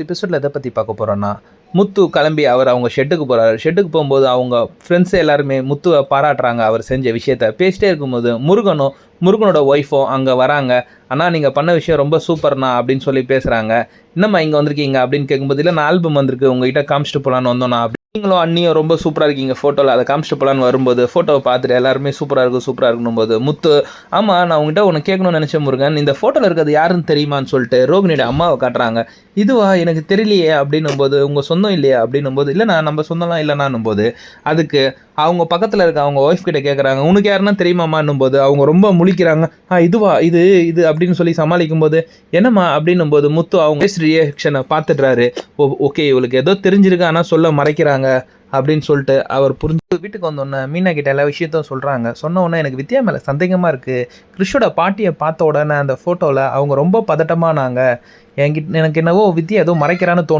எபிசோடில் எதை பற்றி பார்க்க போகிறோன்னா, முத்து கிளம்பி அவங்க ஷெட்டுக்கு போகிறாரு. ஷெட்டுக்கு போகும்போது அவங்க ஃப்ரெண்ட்ஸு எல்லாருமே முத்துவை பாராட்டுறாங்க அவர் செஞ்ச விஷயத்த. பேசிட்டே இருக்கும்போது முருகனோட ஒய்ஃபும் அங்கே வராங்க. அண்ணா நீங்கள் பண்ண விஷயம் ரொம்ப சூப்பர்ண்ணா அப்படின்னு சொல்லி பேசுகிறாங்க. என்னம்மா இங்கே வந்திருக்கீங்க அப்படின்னு கேட்கும்போது, இல்லை நான் ஆல்பம் வந்திருக்கு உங்ககிட்ட காமிச்சிட்டு போகலான்னு வந்தோண்ணா அப்படி. நீங்களும் அண்ணியும் ரொம்ப சூப்பராக இருக்கீங்க ஃபோட்டோவில், அதை காமிச்சிட்டு போகலான்னு வரும்போது ஃபோட்டோவை பார்த்துட்டு எல்லாருமே சூப்பராக இருக்கணும் போது முத்து, ஆமாம் நான் உங்ககிட்ட ஒன்று கேட்கணும்னு நினச்சேன் முருகன், இந்த ஃபோட்டோவில் இருக்கிறது யாருன்னு தெரியுமான்னு சொல்லிட்டு ரோகிணியோட அம்மாவை காட்டுறாங்க. இதுவா எனக்கு தெரியலையே அப்படின்னும் போது, உங்கள் சொந்தம் இல்லையா அப்படின்னும் போது, இல்லைண்ணா நம்ம சொந்தம்லாம் இல்லைனான்னும் போது, அதுக்கு அவங்க பக்கத்தில் இருக்க அவங்க ஒய்ஃப் கிட்ட கேட்குறாங்க, உனக்கு யாருன்னா தெரியுமாம்மான்னும் போது அவங்க ரொம்ப முழிக்கிறாங்க. இதுவா இது அப்படின்னு சொல்லி சமாளிக்கும் போது, என்னம்மா அப்படின்னும் போது முத்து அவங்க ரியாக்ஷனை பார்த்துட்றாரு. ஓகே இவளுக்கு ஏதோ தெரிஞ்சிருக்கு ஆனால் சொல்ல மறைக்கிறாங்க அப்படின்னு சொல்லிட்டு அவர் புரிஞ்சு வீட்டுக்கு வந்தோடனே மீனா கிட்ட எல்லா விஷயத்தையும் சொல்கிறாங்க. சொன்ன உடனே எனக்கு வித்யா மேலே சந்தேகமாக இருக்குது. கிறிஷோட பாட்டியை பார்த்த உடனே அந்த ஃபோட்டோவில் அவங்க ரொம்ப பதட்டமானாங்க. எனக்கு என்னவோ வித்யா ஏதோ மறைக்கிறான்னு தோணும்.